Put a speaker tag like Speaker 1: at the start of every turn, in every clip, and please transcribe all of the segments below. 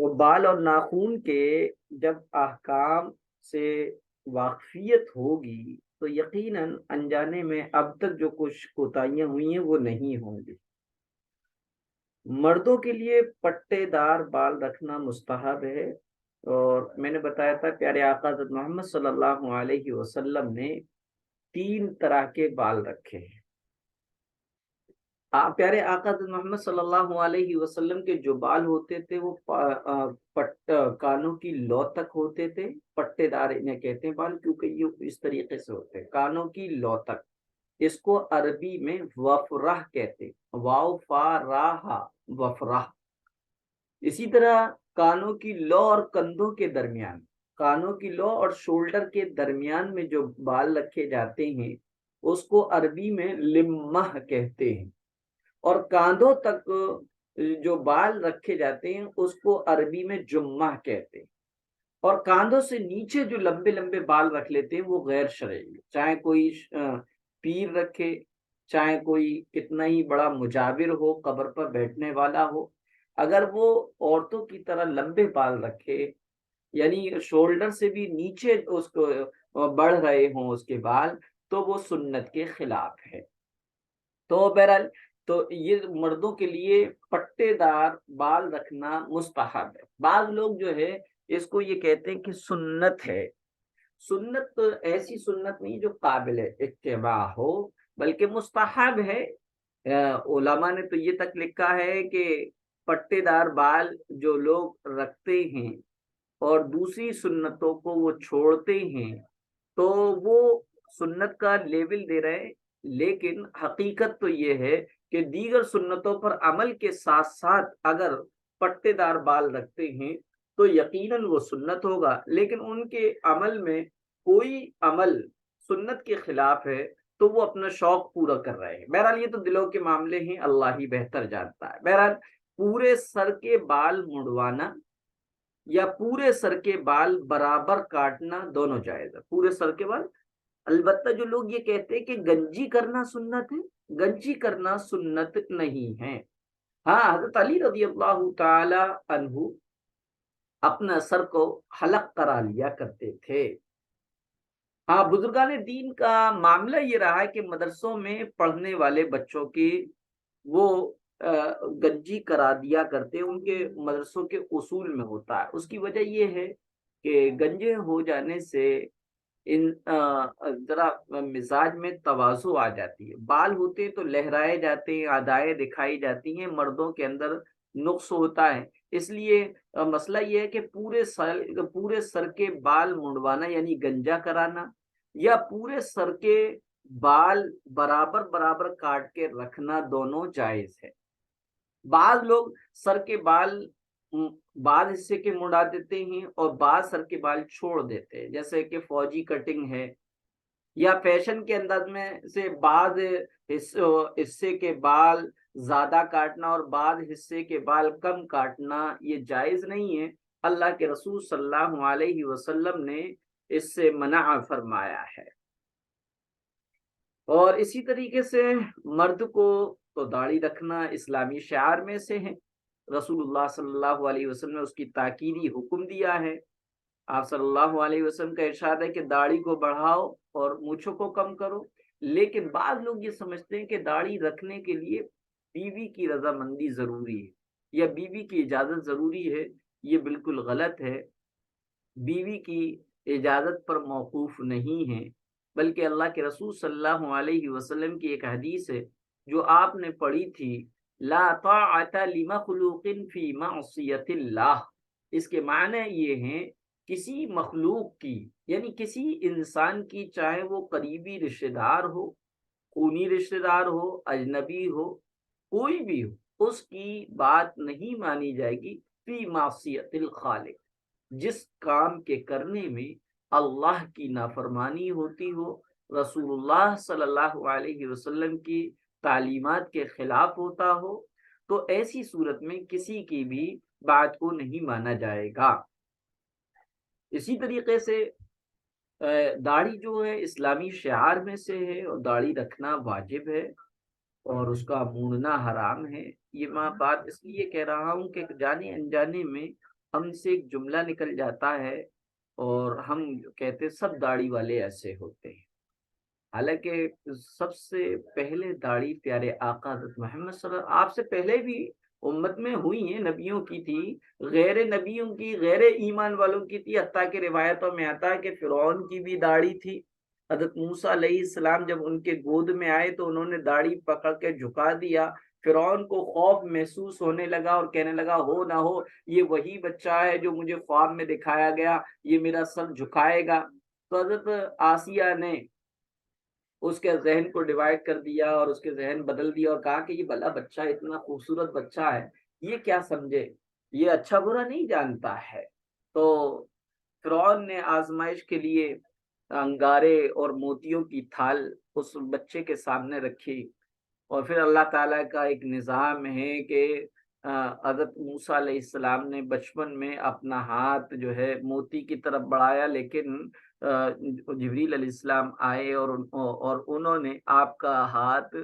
Speaker 1: وہ بال اور ناخون کے جب احکام سے واقفیت ہوگی تو یقیناً انجانے میں اب تک جو کچھ کوتاہیاں ہوئی ہیں وہ نہیں ہوں گی۔ مردوں کے لیے پٹے دار بال رکھنا مستحب ہے، اور میں نے بتایا تھا پیارے آقا حضرت محمد صلی اللہ علیہ وسلم نے 3 طرح کے بال رکھے ہیں۔ پیارے آقا حضرت محمد صلی اللہ علیہ وسلم کے جو بال ہوتے تھے وہ کانوں کی لو تک ہوتے تھے۔ پٹے دار انہیں کہتے ہیں بال، کیونکہ یہ اس طریقے سے ہوتے ہیں کانوں کی لو تک۔ اس کو عربی میں وفرہ کہتے ہیں، واو فا راہ، وفرہ۔ اسی طرح کانوں کی لو اور کندھوں کے درمیان، کانوں کی لو اور شولڈر کے درمیان میں جو بال رکھے جاتے ہیں اس کو عربی میں لمہ کہتے ہیں، اور کاندھوں تک جو بال رکھے جاتے ہیں اس کو عربی میں جمہ کہتے ہیں۔ اور کاندھوں سے نیچے جو لمبے لمبے بال رکھ لیتے ہیں وہ غیر شرعی، چاہے کوئی پیر رکھے، چاہے کوئی کتنا ہی بڑا مجاور ہو، قبر پر بیٹھنے والا ہو، اگر وہ عورتوں کی طرح لمبے بال رکھے، یعنی شولڈر سے بھی نیچے اس کو بڑھ رہے ہوں اس کے بال، تو وہ سنت کے خلاف ہے۔ تو بہرحال تو یہ مردوں کے لیے پٹے دار بال رکھنا مستحب ہے۔ بعض لوگ جو ہے اس کو یہ کہتے ہیں کہ سنت ہے۔ سنت تو ایسی سنت نہیں جو قابل اتباع ہو، بلکہ مستحب ہے۔ علماء نے تو یہ تک لکھا ہے کہ پٹے دار بال جو لوگ رکھتے ہیں اور دوسری سنتوں کو وہ چھوڑتے ہیں تو وہ سنت کا لیبل دے رہے ہیں، لیکن حقیقت تو یہ ہے کہ دیگر سنتوں پر عمل کے ساتھ ساتھ اگر پٹے دار بال رکھتے ہیں تو یقیناً وہ سنت ہوگا، لیکن ان کے عمل میں کوئی عمل سنت کے خلاف ہے تو وہ اپنا شوق پورا کر رہے ہیں۔ بہرحال یہ تو دلوں کے معاملے ہیں، اللہ ہی بہتر جانتا ہے۔ بہرحال پورے سر کے بال مڑوانا یا پورے سر کے بال برابر کاٹنا دونوں جائز ہے، پورے سر کے بال۔ البتہ جو لوگ یہ کہتے ہیں کہ گنجی کرنا سنت ہے، گنجی کرنا سنت نہیں ہے۔ ہاں، حضرت علی رضی اللہ تعالی عنہ اپنا سر کو حلق کرا لیا کرتے تھے۔ ہاں، بزرگان دین کا معاملہ یہ رہا ہے کہ مدرسوں میں پڑھنے والے بچوں کی وہ گنجی کرا دیا کرتے، ان کے مدرسوں کے اصول میں ہوتا ہے۔ اس کی وجہ یہ ہے کہ گنجے ہو جانے سے ان ذرا مزاج میں تواضع آ جاتی ہے، بال ہوتے تو لہرائے جاتے ہیں، ادائیں دکھائی جاتی ہیں، مردوں کے اندر نقص ہوتا ہے۔ اس لیے مسئلہ یہ ہے کہ پورے سر کے بال منڈوانا یعنی گنجا کرانا، یا پورے سر کے بال برابر برابر کاٹ کے رکھنا، دونوں جائز ہے۔ بعض لوگ سر کے بال بعض حصے کے منڈا دیتے ہیں اور بعض سر کے بال چھوڑ دیتے ہیں، جیسے کہ فوجی کٹنگ ہے، یا فیشن کے انداز میں سے بعض حصے کے بال زیادہ کاٹنا اور بعض حصے کے بال کم کاٹنا، یہ جائز نہیں ہے۔ اللہ کے رسول صلی اللہ علیہ وسلم نے اس سے منع فرمایا ہے۔ اور اسی طریقے سے مرد کو تو داڑھی رکھنا اسلامی شعار میں سے ہے، رسول اللہ صلی اللہ علیہ وسلم نے اس کی تاکیدی حکم دیا ہے۔ آپ صلی اللہ علیہ وسلم کا ارشاد ہے کہ داڑھی کو بڑھاؤ اور مونچھوں کو کم کرو، لیکن بعض لوگ یہ سمجھتے ہیں کہ داڑھی رکھنے کے لیے بیوی کی رضامندی ضروری ہے یا بیوی کی اجازت ضروری ہے۔ یہ بالکل غلط ہے، بیوی کی اجازت پر موقوف نہیں ہے، بلکہ اللہ کے رسول صلی اللہ علیہ وسلم کی ایک حدیث ہے جو آپ نے پڑھی تھی، لا طاعت لمخلوق فی معصیت اللہ۔ اس کے معنی یہ ہیں کسی مخلوق کی، یعنی کسی انسان کی، چاہے وہ قریبی رشتہ دار ہو، خونی رشتہ دار ہو، اجنبی ہو، کوئی بھی ہو، اس کی بات نہیں مانی جائے گی فی معصیت الخالق، جس کام کے کرنے میں اللہ کی نافرمانی ہوتی ہو، رسول اللہ صلی اللہ علیہ وسلم کی تعلیمات کے خلاف ہوتا ہو، تو ایسی صورت میں کسی کی بھی بات کو نہیں مانا جائے گا۔ اسی طریقے سے داڑھی جو ہے اسلامی شعار میں سے ہے اور داڑھی رکھنا واجب ہے اور اس کا موننا حرام ہے۔ یہ میں بات اس لیے کہہ رہا ہوں کہ جانے انجانے میں ہم سے ایک جملہ نکل جاتا ہے اور ہم کہتے سب داڑھی والے ایسے ہوتے ہیں، حالانکہ سب سے پہلے داڑھی پیارے آقا حضرت محمد صلی اللہ آپ سے پہلے بھی امت میں ہوئی ہیں، نبیوں کی تھی، غیر نبیوں کی، غیر ایمان والوں کی تھی، حتیٰ کہ روایتوں میں آتا ہے کہ فرعون کی بھی داڑھی تھی۔ حضرت موسیٰ علیہ السلام جب ان کے گود میں آئے تو انہوں نے داڑھی پکڑ کے جھکا دیا، فرعون کو خوف محسوس ہونے لگا اور کہنے لگا ہو نہ ہو یہ وہی بچہ ہے جو مجھے خواب میں دکھایا گیا، یہ میرا سر جھکائے گا۔ تو حضرت آسیہ نے اس کے ذہن کو ڈیوائڈ کر دیا اور اس کے ذہن بدل دیا اور کہا کہ یہ بھلا بچہ اتنا خوبصورت بچہ ہے، یہ کیا سمجھے، یہ اچھا برا نہیں جانتا ہے۔ تو فرعون نے آزمائش کے لیے انگارے اور موتیوں کی تھال اس بچے کے سامنے رکھی، اور پھر اللہ تعالیٰ کا ایک نظام ہے کہ حضرت موسیٰ علیہ السلام نے بچپن میں اپنا ہاتھ جو ہے موتی کی طرف بڑھایا، لیکن جبریل علیہ السلام آئے اور انہوں نے آپ کا ہاتھ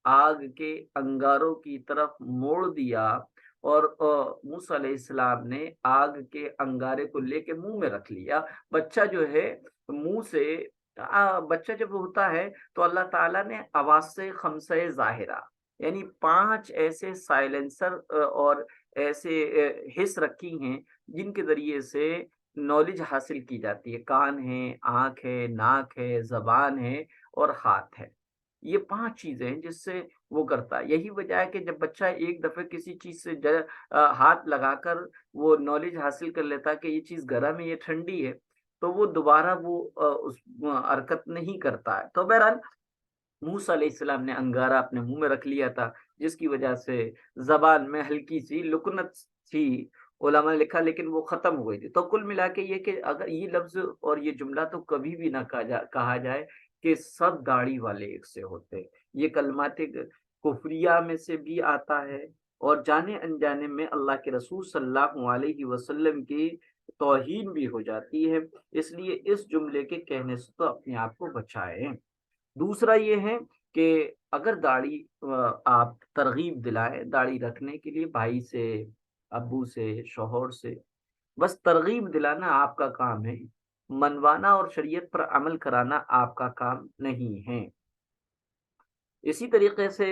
Speaker 1: آگ کے انگاروں کی طرف موڑ دیا، اور موسیٰ علیہ السلام نے آگ کے انگارے کو لے کے منہ میں رکھ لیا۔ بچہ جو ہے منہ سے بچہ جب ہوتا ہے تو اللہ تعالیٰ نے حواس خمسہ ظاہرہ یعنی 5 ایسے سائلنسر اور ایسے حص رکھی ہیں جن کے ذریعے سے نالج حاصل کی جاتی ہے، کان ہے، آنکھ ہے، ناک ہے، زبان ہے اور ہاتھ ہے۔ یہ 5 چیزیں ہیں جس سے وہ کرتا ہے۔ یہی وجہ ہے کہ جب بچہ ایک دفعہ کسی چیز سے ہاتھ لگا کر وہ نالج حاصل کر لیتا ہے کہ یہ چیز گرم ہے، یہ ٹھنڈی ہے، تو وہ دوبارہ وہ اس حرکت نہیں کرتا ہے۔ تو بہرحال موسیٰ علیہ السلام نے انگارہ اپنے منہ میں رکھ لیا تھا، جس کی وجہ سے زبان میں ہلکی سی لکنت تھی، علماء نے لکھا، لیکن وہ ختم ہو گئی تھی۔ تو کل ملا کے یہ کہ اگر یہ لفظ اور یہ جملہ تو کبھی بھی نہ کہا جائے کہ سب داڑھی والے ایک سے ہوتے، یہ کلمات کفریہ میں سے بھی آتا ہے، اور جانے انجانے میں اللہ کے رسول صلی اللہ علیہ وسلم کی توہین بھی ہو جاتی ہے، اس لیے اس جملے کے کہنے سے تو اپنے آپ کو بچائیں۔ دوسرا یہ ہے کہ اگر داڑھی آپ ترغیب دلائیں داڑھی رکھنے کے لیے بھائی سے، ابو سے، شوہر سے، بس ترغیب دلانا آپ کا کام ہے، منوانا اور شریعت پر عمل کرانا آپ کا کام نہیں ہے۔ اسی طریقے سے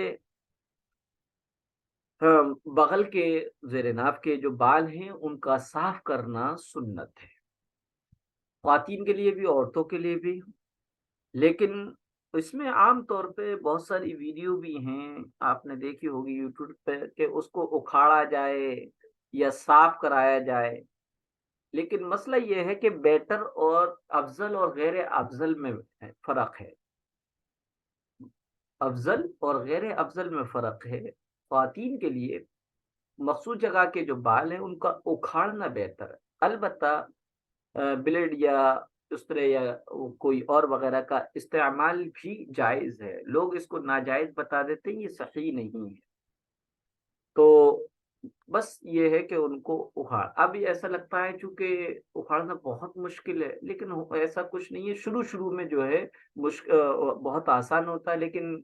Speaker 1: بغل کے زیر ناف کے جو بال ہیں ان کا صاف کرنا سنت ہے، خواتین کے لیے بھی عورتوں کے لیے بھی، لیکن اس میں عام طور پہ بہت ساری ویڈیو بھی ہیں، آپ نے دیکھی ہوگی یوٹیوب پہ، کہ اس کو اکھاڑا جائے یا صاف کرایا جائے، لیکن مسئلہ یہ ہے کہ بیٹر اور افضل اور غیر افضل میں فرق ہے، افضل اور غیر افضل میں فرق ہے۔ خواتین کے لیے مخصوص جگہ کے جو بال ہیں ان کا اکھاڑنا بہتر ہے، البتہ بلیڈ یا اسپرے یا کوئی اور وغیرہ کا استعمال بھی جائز ہے، لوگ اس کو ناجائز بتا دیتے ہیں، یہ صحیح نہیں ہے۔ تو بس یہ ہے کہ ان کو اب ایسا لگتا ہے چونکہ اکھاڑنا بہت مشکل ہے، لیکن ایسا کچھ نہیں ہے، شروع میں جو ہے بہت آسان ہوتا ہے، لیکن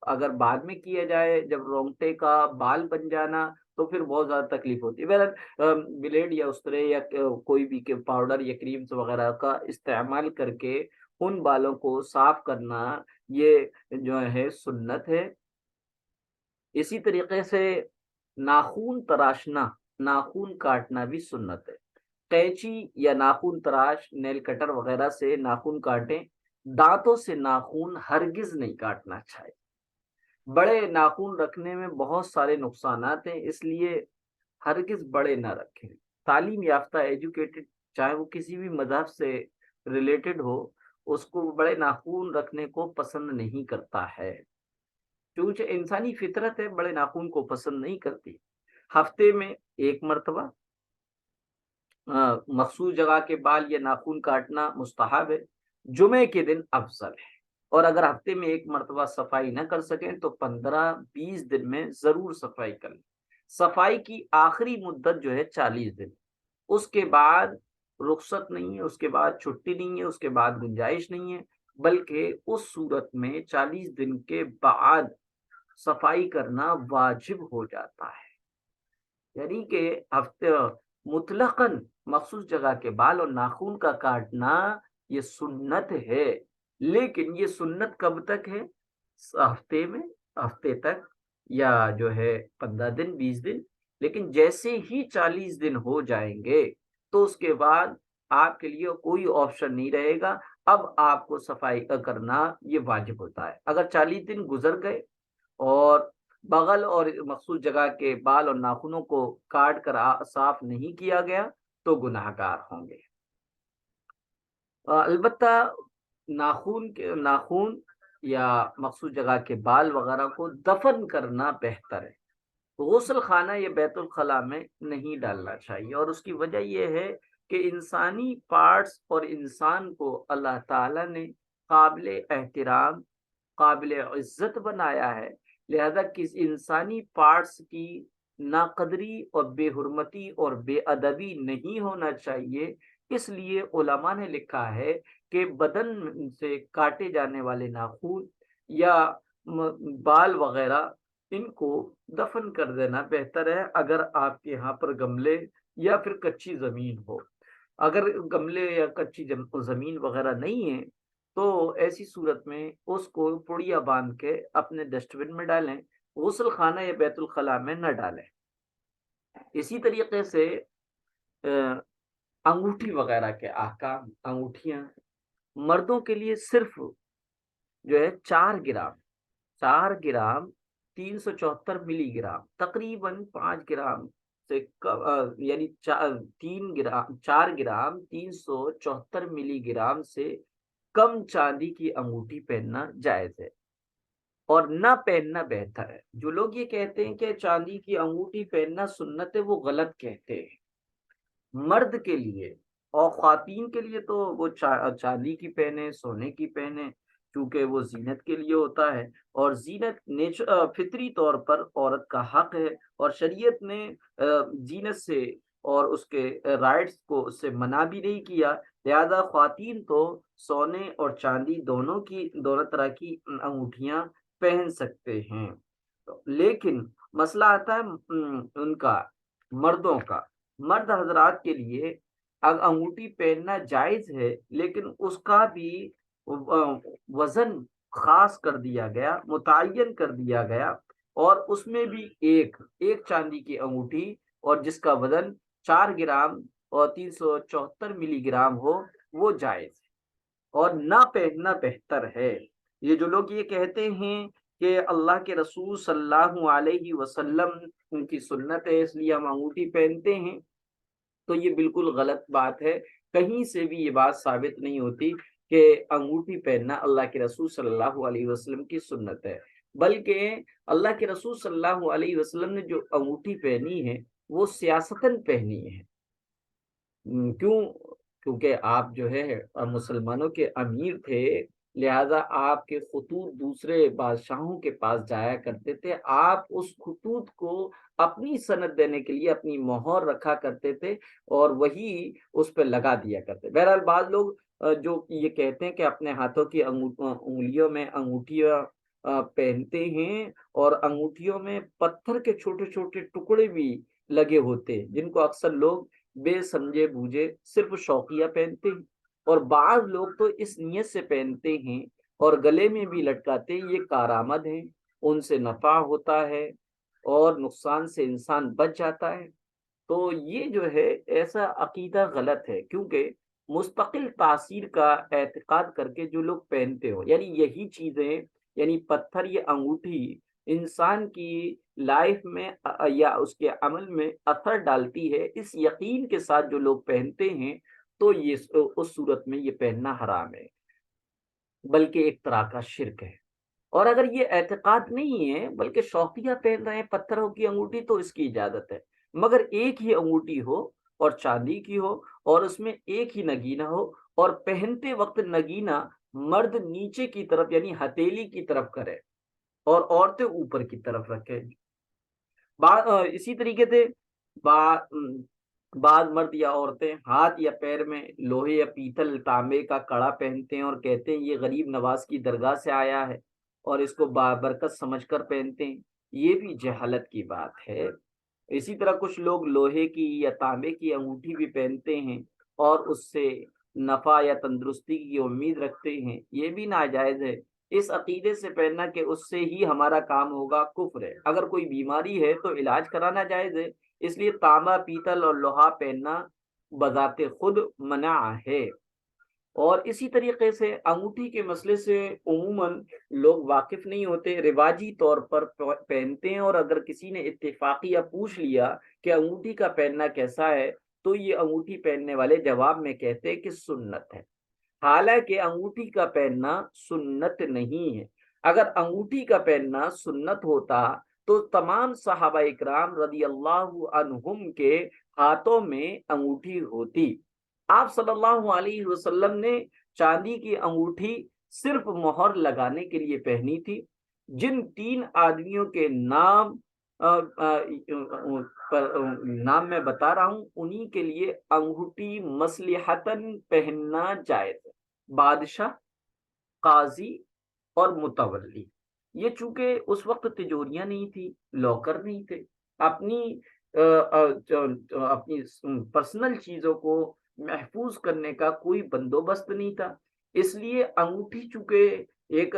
Speaker 1: اگر بعد میں کیا جائے جب رونگٹے کا بال بن جانا تو پھر بہت زیادہ تکلیف ہوتی ہے۔ بہرحال بلیڈ یا اسپرے یا کوئی بھی پاؤڈر یا کریمز وغیرہ کا استعمال کر کے ان بالوں کو صاف کرنا یہ جو ہے سنت ہے۔ اسی طریقے سے ناخون تراشنا، ناخون کاٹنا بھی سنت ہے، قینچی یا ناخون تراش، نیل کٹر وغیرہ سے ناخون کاٹیں، دانتوں سے ناخون ہرگز نہیں کاٹنا چاہیے۔ بڑے ناخون رکھنے میں بہت سارے نقصانات ہیں، اس لیے ہرگز بڑے نہ رکھیں۔ تعلیم یافتہ ایجوکیٹڈ چاہے وہ کسی بھی مذہب سے ریلیٹڈ ہو، اس کو بڑے ناخون رکھنے کو پسند نہیں کرتا ہے، چونکہ انسانی فطرت ہے، بڑے ناخون کو پسند نہیں کرتی۔ ہفتے میں ایک مرتبہ مخصوص جگہ کے بال یا ناخون کاٹنا مستحب ہے، جمعے کے دن افضل ہے، اور اگر ہفتے میں ایک مرتبہ صفائی نہ کر سکیں تو 15-20 دن میں ضرور صفائی کر لیں۔ صفائی کی آخری مدت جو ہے 40 دن، اس کے بعد رخصت نہیں ہے، اس کے بعد چھٹی نہیں ہے، اس کے بعد گنجائش نہیں ہے، بلکہ اس صورت میں 40 دن کے بعد صفائی کرنا واجب ہو جاتا ہے، یعنی کہ ہفتے مطلقاً مخصوص جگہ کے بال اور ناخن کا کاٹنا یہ سنت ہے، لیکن یہ سنت کب تک ہے؟ ہفتے میں، ہفتے تک، یا جو ہے 15 دن 20 دن، لیکن جیسے ہی 40 دن ہو جائیں گے تو اس کے بعد آپ کے لیے کوئی آپشن نہیں رہے گا، اب آپ کو صفائی کرنا یہ واجب ہوتا ہے۔ اگر 40 دن گزر گئے اور بغل اور مخصوص جگہ کے بال اور ناخنوں کو کاٹ کر صاف نہیں کیا گیا تو گناہ گار ہوں گے۔ البتہ ناخون یا مخصوص جگہ کے بال وغیرہ کو دفن کرنا بہتر ہے، غسل خانہ یا بیت الخلاء میں نہیں ڈالنا چاہیے، اور اس کی وجہ یہ ہے کہ انسانی پارٹس اور انسان کو اللہ تعالی نے قابل احترام، قابل عزت بنایا ہے، لہذا کس انسانی پارٹس کی ناقدری اور بے حرمتی اور بے ادبی نہیں ہونا چاہیے۔ اس لیے علماء نے لکھا ہے کہ بدن سے کاٹے جانے والے ناخن یا بال وغیرہ ان کو دفن کر دینا بہتر ہے، اگر آپ کے یہاں پر گملے یا پھر کچی زمین ہو۔ اگر گملے یا کچی زمین وغیرہ نہیں ہے تو ایسی صورت میں اس کو پڑیا باندھ کے اپنے ڈسٹ بن میں ڈالیں، غسل خانہ یا بیت الخلاء میں نہ ڈالیں۔ اسی طریقے سے انگوٹھی وغیرہ کے احکام، انگوٹھیاں مردوں کے لیے صرف جو ہے 4 گرام، 4 گرام 374 ملی گرام، تقریباً 5 گرام سے یعنی 3 گرام، 4 گرام 374 ملی گرام سے کم چاندی کی انگوٹھی پہننا جائز ہے، اور نہ پہننا بہتر ہے۔ جو لوگ یہ کہتے ہیں کہ چاندی کی انگوٹھی پہننا سنت ہے، وہ غلط کہتے ہیں۔ مرد کے لیے اور خواتین کے لیے تو وہ چاندی کی پہنے، سونے کی پہنے، چونکہ وہ زینت کے لیے ہوتا ہے، اور زینت فطری طور پر عورت کا حق ہے، اور شریعت نے زینت سے اور اس کے رائٹس کو اس سے منع بھی نہیں کیا، لہذا خواتین تو سونے اور چاندی دونوں طرح کی انگوٹھیاں پہن سکتے ہیں، لیکن مسئلہ آتا ہے ان کا، مردوں کا۔ مرد حضرات کے لیے انگوٹھی پہننا جائز ہے، لیکن اس کا بھی وزن خاص کر دیا گیا، متعین کر دیا گیا، اور اس میں بھی ایک چاندی کی انگوٹھی اور جس کا وزن 4 گرام اور 374 ملی گرام ہو وہ جائز ہے، اور نہ پہننا بہتر ہے۔ یہ جو لوگ یہ کہتے ہیں کہ اللہ کے رسول صلی اللہ علیہ وسلم ان کی سنت ہے اس لیے ہم انگوٹھی پہنتے ہیں، تو یہ بالکل غلط بات ہے۔ کہیں سے بھی یہ بات ثابت نہیں ہوتی کہ انگوٹھی پہننا اللہ کے رسول صلی اللہ علیہ وسلم کی سنت ہے، بلکہ اللہ کے رسول صلی اللہ علیہ وسلم نے جو انگوٹھی پہنی ہے وہ سیاستاً پہنی ہے۔ کیوں؟ کیونکہ آپ جو ہے مسلمانوں کے امیر تھے، لہذا آپ کے خطوط دوسرے بادشاہوں کے پاس جایا کرتے تھے، آپ اس خطوط کو اپنی سند دینے کے لیے اپنی مہر رکھا کرتے تھے اور وہی اس پہ لگا دیا کرتے۔ بہرحال بعض لوگ جو یہ کہتے ہیں کہ اپنے ہاتھوں کی انگلیوں میں انگوٹھیاں پہنتے ہیں، اور انگوٹھیوں میں پتھر کے چھوٹے چھوٹے ٹکڑے بھی لگے ہوتے ہیں، جن کو اکثر لوگ بے سمجھے بوجھے صرف شوقیہ پہنتے ہیں، اور بعض لوگ تو اس نیت سے پہنتے ہیں اور گلے میں بھی لٹکاتے ہیں، یہ کارآمد ہیں، ان سے نفع ہوتا ہے اور نقصان سے انسان بچ جاتا ہے۔ تو یہ جو ہے ایسا عقیدہ غلط ہے، کیونکہ مستقل تاثیر کا اعتقاد کر کے جو لوگ پہنتے ہو، یعنی یہی چیزیں، یعنی پتھر یا انگوٹھی انسان کی لائف میں یا اس کے عمل میں اثر ڈالتی ہے، اس یقین کے ساتھ جو لوگ پہنتے ہیں تو یہ اس صورت میں یہ پہننا حرام ہے، بلکہ ایک طرح کا شرک ہے۔ اور اگر یہ اعتقاد نہیں ہے بلکہ شوقیہ پہن رہے ہیں پتھروں کی انگوٹھی تو اس کی اجازت ہے، مگر ایک ہی انگوٹھی ہو اور چاندی کی ہو اور اس میں ایک ہی نگینہ ہو، اور پہنتے وقت نگینہ مرد نیچے کی طرف یعنی ہتھیلی کی طرف کرے اور عورتیں اوپر کی طرف رکھیں۔ اسی طریقے سے بعض مرد یا عورتیں ہاتھ یا پیر میں لوہے یا پیتل تانبے کا کڑا پہنتے ہیں اور کہتے ہیں یہ غریب نواز کی درگاہ سے آیا ہے، اور اس کو بابرکت سمجھ کر پہنتے ہیں، یہ بھی جہالت کی بات ہے۔ اسی طرح کچھ لوگ لوہے کی یا تانبے کی انگوٹھی بھی پہنتے ہیں اور اس سے نفع یا تندرستی کی امید رکھتے ہیں، یہ بھی ناجائز ہے۔ اس عقیدے سے پہننا کہ اس سے ہی ہمارا کام ہوگا کفر ہے۔ اگر کوئی بیماری ہے تو علاج کرانا جائز ہے، اس لیے تانبا، پیتل اور لوہا پہننا بذات خود منع ہے۔ اور اسی طریقے سے انگوٹھی کے مسئلے سے عموماً لوگ واقف نہیں ہوتے، رواجی طور پر پہنتے ہیں، اور اگر کسی نے اتفاقیہ پوچھ لیا کہ انگوٹھی کا پہننا کیسا ہے تو یہ انگوٹھی پہننے والے جواب میں کہتے کہ سنت ہے، حالانکہ انگوٹھی کا پہننا سنت نہیں ہے۔ اگر انگوٹھی کا پہننا سنت ہوتا تو تمام صحابہ اکرام رضی اللہ عنہم کے ہاتھوں میں انگوٹھی ہوتی۔ آپ صلی اللہ علیہ وسلم نے چاندی کی انگوٹھی صرف مہر لگانے کے لیے پہنی تھی۔ جن 3 آدمیوں کے نام نام میں بتا رہا ہوں انہی کے لیے انگوٹھی مصلحتاً پہننا جائز ہے: بادشاہ، قاضی اور متولی۔ یہ چونکہ اس وقت تجوریاں نہیں تھی، لاکر نہیں تھے، اپنی اپنی پرسنل چیزوں کو محفوظ کرنے کا کوئی بندوبست نہیں تھا، اس لیے انگوٹھی چونکہ ایک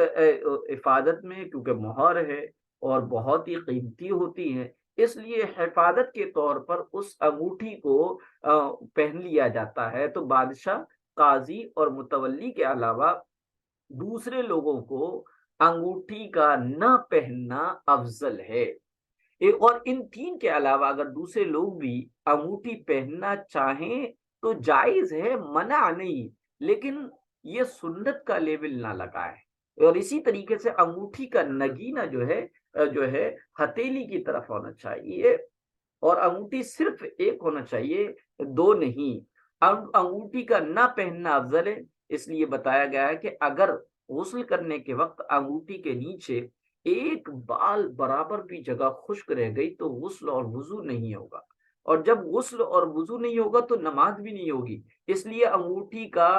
Speaker 1: حفاظت میں، کیونکہ مہر ہے اور بہت ہی قیمتی ہوتی ہے، اس لیے حفاظت کے طور پر اس انگوٹھی کو پہن لیا جاتا ہے۔ تو بادشاہ، قاضی اور متولی کے علاوہ دوسرے لوگوں کو انگوٹھی کا نہ پہننا افضل ہے۔ اور ان 3 کے علاوہ اگر دوسرے لوگ بھی انگوٹھی پہننا چاہیں تو جائز ہے، منع نہیں، لیکن یہ سنت کا لیبل نہ لگائے۔ اور اسی طریقے سے انگوٹھی کا نگینہ جو ہے ہتھیلی کی طرف ہونا چاہیے، اور انگوٹھی صرف ایک ہونا چاہیے، 2 نہیں۔ انگوٹھی کا نہ پہننا افضل ہے، اس لیے بتایا گیا ہے کہ اگر غسل کرنے کے وقت انگوٹھی کے نیچے ایک بال برابر بھی جگہ خشک رہ گئی تو غسل اور وضو نہیں ہوگا، اور جب غسل اور وضو نہیں ہوگا تو نماز بھی نہیں ہوگی، اس لیے انگوٹھی کا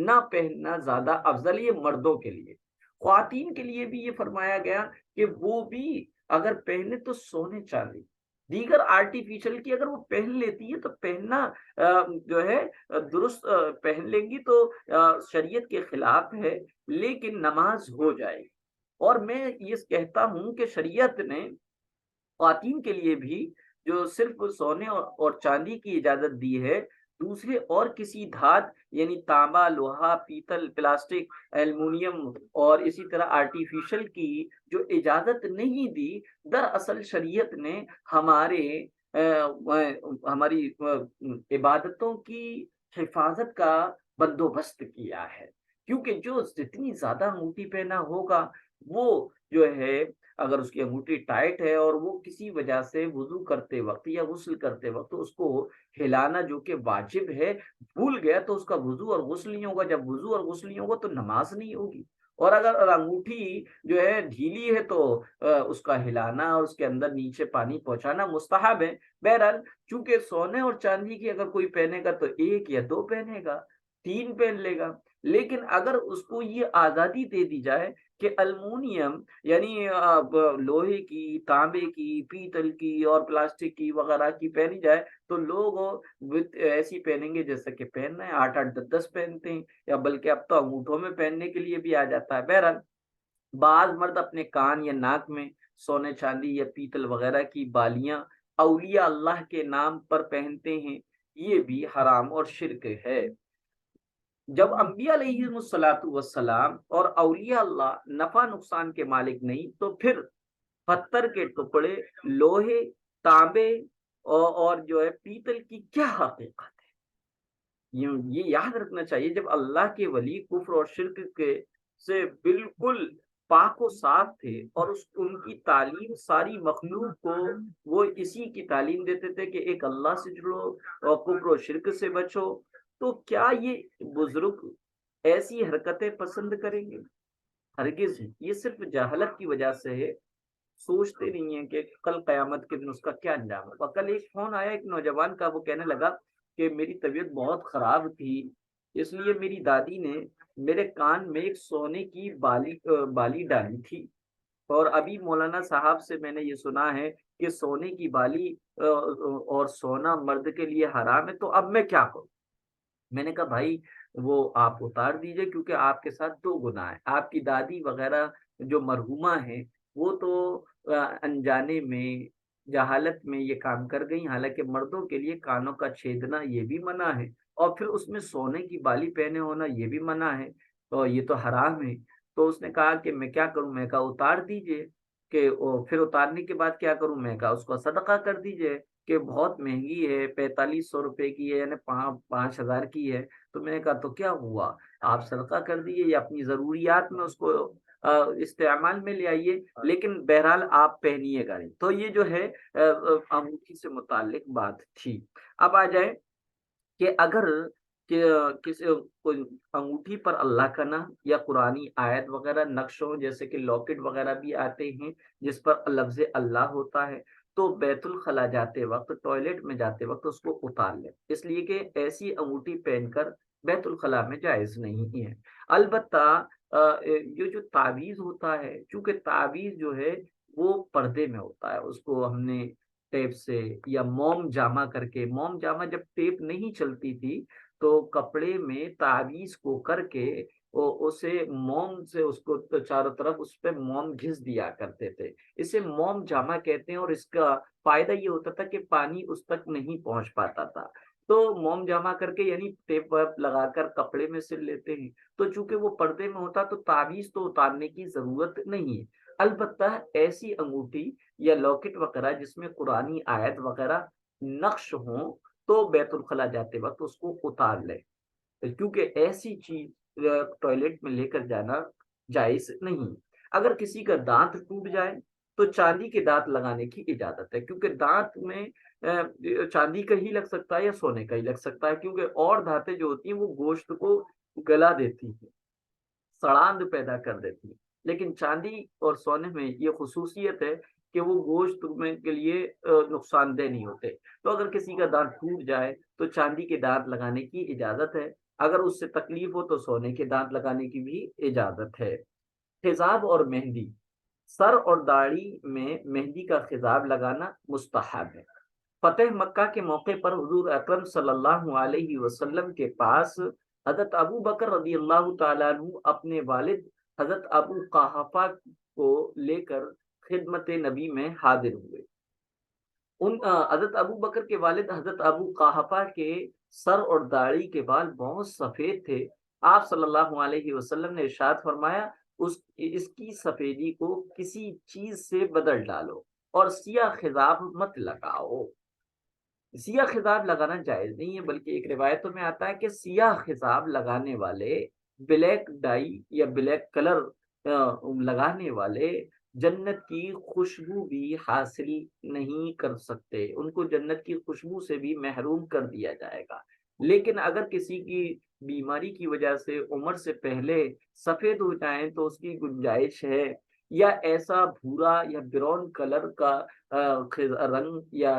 Speaker 1: نہ پہننا زیادہ افضل، یہ مردوں کے لیے۔ خواتین کے لیے بھی یہ فرمایا گیا کہ وہ بھی اگر پہنے تو سونے چاندی، دیگر آرٹیفیشل کی اگر وہ پہن لیتی ہے تو پہننا جو ہے درست پہن لیں گی تو شریعت کے خلاف ہے، لیکن نماز ہو جائے گی۔ اور میں یہ کہتا ہوں کہ شریعت نے خواتین کے لیے بھی جو صرف سونے اور چاندی کی اجازت دی ہے، دوسرے اور کسی دھات یعنی تانبا، لوہا، پیتل، پلاسٹک، ایلومینیم اور اسی طرح آرٹیفیشل کی جو اجازت نہیں دی، دراصل شریعت نے ہماری عبادتوں کی حفاظت کا بندوبست کیا ہے، کیونکہ جو جتنی زیادہ انگوٹھی پہنا ہوگا وہ جو ہے، اگر اس کی انگوٹھی ٹائٹ ہے اور وہ کسی وجہ سے وضو کرتے وقت یا غسل کرتے وقت اس کو ہلانا جو کہ واجب ہے بھول گیا تو اس کا وضو اور غسل نہیں ہوگا، جب وضو اور غسل نہیں ہوگا تو نماز نہیں ہوگی۔ اور اگر انگوٹھی جو ہے ڈھیلی ہے تو اس کا ہلانا اور اس کے اندر نیچے پانی پہنچانا مستحب ہے۔ بہرحال چونکہ سونے اور چاندی کی اگر کوئی پہنے گا تو 1 یا 2 پہنے گا، 3 پہن لے گا، لیکن اگر اس کو یہ آزادی دے دی جائے کہ المونیم یعنی لوہے کی، تانبے کی، پیتل کی اور پلاسٹک کی وغیرہ کی پہنی جائے تو لوگ ایسی پہنیں گے جیسا کہ پہن رہے ہیں، 8 10 پہنتے ہیں، یا بلکہ اب تو انگوٹھوں میں پہننے کے لیے بھی آ جاتا ہے۔ بہرحال بعض مرد اپنے کان یا ناک میں سونے، چاندی یا پیتل وغیرہ کی بالیاں اولیاء اللہ کے نام پر پہنتے ہیں، یہ بھی حرام اور شرک ہے۔ جب انبیاء علیہ الصلوۃ والسلام اور اولیاء اللہ نفع نقصان کے مالک نہیں تو پھر پتھر کے ٹکڑے، لوہے، تانبے اور جو ہے پیتل کی کیا حقیقت ہے؟ یہ یاد رکھنا چاہیے، جب اللہ کے ولی کفر اور شرک کے سے بالکل پاک و صاف تھے اور ان کی تعلیم ساری مخلوق کو وہ اسی کی تعلیم دیتے تھے کہ ایک اللہ سے جڑو اور کفر و شرک سے بچو، تو کیا یہ بزرگ ایسی حرکتیں پسند کریں گے؟ ہرگز نہیں۔ یہ صرف جہالت کی وجہ سے ہے، سوچتے نہیں ہیں کہ کل قیامت کے دن اس کا کیا انجام ہوگا۔ کل ایک فون آیا ایک نوجوان کا، وہ کہنے لگا کہ میری طبیعت بہت خراب تھی، اس لیے میری دادی نے میرے کان میں ایک سونے کی بالی ڈالی تھی، اور ابھی مولانا صاحب سے میں نے یہ سنا ہے کہ سونے کی بالی اور سونا مرد کے لیے حرام ہے، تو اب میں کیا کروں؟ میں نے کہا بھائی وہ آپ اتار دیجئے، کیونکہ آپ کے ساتھ دو گناہ ہیں۔ آپ کی دادی وغیرہ جو مرحومہ ہیں وہ تو انجانے میں، جہالت میں یہ کام کر گئی، حالانکہ مردوں کے لیے کانوں کا چھیدنا یہ بھی منع ہے، اور پھر اس میں سونے کی بالی پہنے ہونا یہ بھی منع ہے، تو یہ تو حرام ہے۔ تو اس نے کہا کہ میں کیا کروں؟ میں کہا اتار دیجئے۔ کہ پھر اتارنے کے بعد کیا کروں؟ میں کہا اس کو صدقہ کر دیجئے، کہ بہت مہنگی ہے، 4500 روپے کی ہے، یعنی 5,000 کی ہے۔ تو میں نے کہا تو کیا ہوا، آپ صدقہ کر دیجیے یا اپنی ضروریات میں اس کو استعمال میں لے آئیے، لیکن بہرحال آپ پہنیے گا نہیں۔ تو یہ جو ہے انگوٹھی سے متعلق بات تھی۔ اب آ جائے کہ اگر کہ کسی کوئی انگوٹھی پر اللہ کا نام یا قرآنی آیت وغیرہ نقش ہو، جیسے کہ لاکٹ وغیرہ بھی آتے ہیں جس پر لفظ اللہ ہوتا ہے، تو بیت الخلا جاتے وقت، ٹوائلٹ میں جاتے وقت اس کو اتار لیں، اس لیے کہ ایسی انگوٹھی پہن کر بیت الخلا میں جائز نہیں ہے۔ البتہ یہ جو تعویذ ہوتا ہے، چونکہ تعویذ جو ہے وہ پردے میں ہوتا ہے، اس کو ہم نے ٹیپ سے یا موم جامہ کر کے، موم جامہ جب ٹیپ نہیں چلتی تھی تو کپڑے میں تعویذ کو کر کے اسے موم سے اس کو چاروں طرف اس پہ موم گھس دیا کرتے تھے، اسے موم جامہ کہتے ہیں، اور اس کا فائدہ یہ ہوتا تھا کہ پانی اس تک نہیں پہنچ پاتا تھا۔ تو موم جامہ کر کے یعنی ٹیپ ویپ لگا کر کپڑے میں سل لیتے ہیں، تو چونکہ وہ پردے میں ہوتا تو تعویذ تو اتارنے کی ضرورت نہیں ہے۔ البتہ ایسی انگوٹھی یا لاکٹ وغیرہ جس میں قرآنی آیت وغیرہ نقش ہوں، تو بیت الخلا جاتے وقت اس کو اتار لیں، کیونکہ ایسی چیز ٹوائلٹ میں لے کر جانا جائز نہیں۔ اگر کسی کا دانت ٹوٹ جائے تو چاندی کے دانت لگانے کی اجازت ہے، کیونکہ دانت میں چاندی کا ہی لگ سکتا ہے یا سونے کا ہی لگ سکتا ہے، کیونکہ اور دھاتیں جو ہوتی ہیں وہ گوشت کو گلا دیتی ہیں، سڑاند پیدا کر دیتی ہیں، لیکن چاندی اور سونے میں یہ خصوصیت ہے کہ وہ گوشت میں کے لیے نقصان دہ نہیں ہوتے۔ تو اگر کسی کا دانت ٹوٹ جائے تو چاندی کے دانت لگانے کی اجازت ہے، اگر اس سے تکلیف ہو تو سونے کے دانت لگانے کی بھی اجازت ہے۔ خضاب اور مہندی، سر اور داڑھی میں مہندی کا خضاب لگانا مستحب ہے۔ فتح مکہ کے موقع پر حضور اکرم صلی اللہ علیہ وسلم کے پاس حضرت ابو بکر رضی اللہ تعالیٰ عنہ اپنے والد حضرت ابو قحافہ کو لے کر خدمت نبی میں حاضر ہوئے۔ حضرت ابو بکر کے والد حضرت ابو قحافہ کے سر اور داڑھی کے بال بہت سفید تھے۔ آپ صلی اللہ علیہ وسلم نے ارشاد فرمایا اس کی سفیدی کو کسی چیز سے بدل ڈالو اور سیاہ خضاب مت لگاؤ۔ سیاہ خضاب لگانا جائز نہیں ہے، بلکہ ایک روایتوں میں آتا ہے کہ سیاہ خضاب لگانے والے، بلیک ڈائی یا بلیک کلر لگانے والے جنت کی خوشبو بھی حاصل نہیں کر سکتے، ان کو جنت کی خوشبو سے بھی محروم کر دیا جائے گا۔ لیکن اگر کسی کی بیماری کی وجہ سے عمر سے پہلے سفید ہو جائیں تو اس کی گنجائش ہے، یا ایسا بھورا یا براؤن کلر کا رنگ یا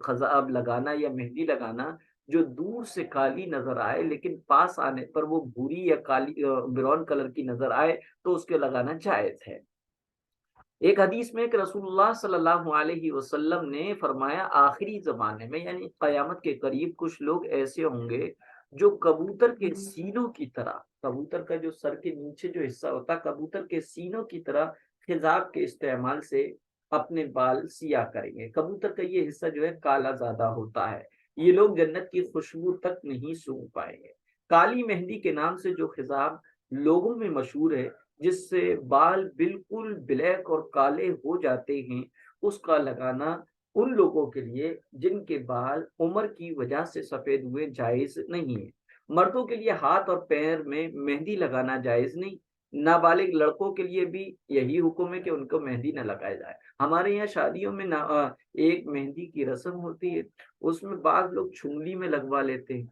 Speaker 1: خضاب لگانا یا مہندی لگانا جو دور سے کالی نظر آئے لیکن پاس آنے پر وہ بھوری یا کالی براؤن کلر کی نظر آئے، تو اس کے لگانا جائز ہے۔ ایک حدیث میں کہ رسول اللہ صلی اللہ علیہ وسلم نے فرمایا آخری زمانے میں یعنی قیامت کے قریب کچھ لوگ ایسے ہوں گے جو کبوتر کے سینوں کی طرح، کبوتر کا جو سر کے نیچے جو حصہ ہوتا ہے کبوتر کے سینوں کی طرح خضاب کے استعمال سے اپنے بال سیاہ کریں گے۔ کبوتر کا یہ حصہ جو ہے کالا زیادہ ہوتا ہے، یہ لوگ جنت کی خوشبو تک نہیں سونگھ پائیں گے۔ کالی مہندی کے نام سے جو خضاب لوگوں میں مشہور ہے، جس سے بال بالکل بلیک اور کالے ہو جاتے ہیں، اس کا لگانا ان لوگوں کے لیے جن کے بال عمر کی وجہ سے سفید ہوئے جائز نہیں ہے۔ مردوں کے لیے ہاتھ اور پیر میں مہندی لگانا جائز نہیں، نابالغ لڑکوں کے لیے بھی یہی حکم ہے کہ ان کو مہندی نہ لگایا جائے۔ ہمارے یہاں شادیوں میں ایک مہندی کی رسم ہوتی ہے، اس میں بعض لوگ چنگلی میں لگوا لیتے ہیں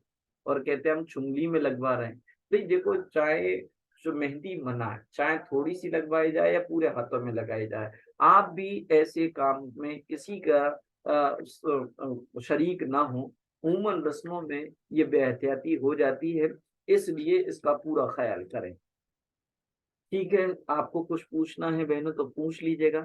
Speaker 1: اور کہتے ہیں ہم چنگلی میں لگوا رہے ہیں۔ تو دیکھو چاہے جو مہندی منع ہے، چاہے تھوڑی سی لگوائی جائے یا پورے ہاتھوں میں لگائی جائے، آپ بھی ایسے کام میں کسی کا شریک نہ ہوں۔ عموماً رسموں میں یہ بے احتیاطی ہو جاتی ہے، اس لیے اس کا پورا خیال کریں۔ ٹھیک ہے، آپ کو کچھ پوچھنا ہے بہنوں تو پوچھ لیجیے گا۔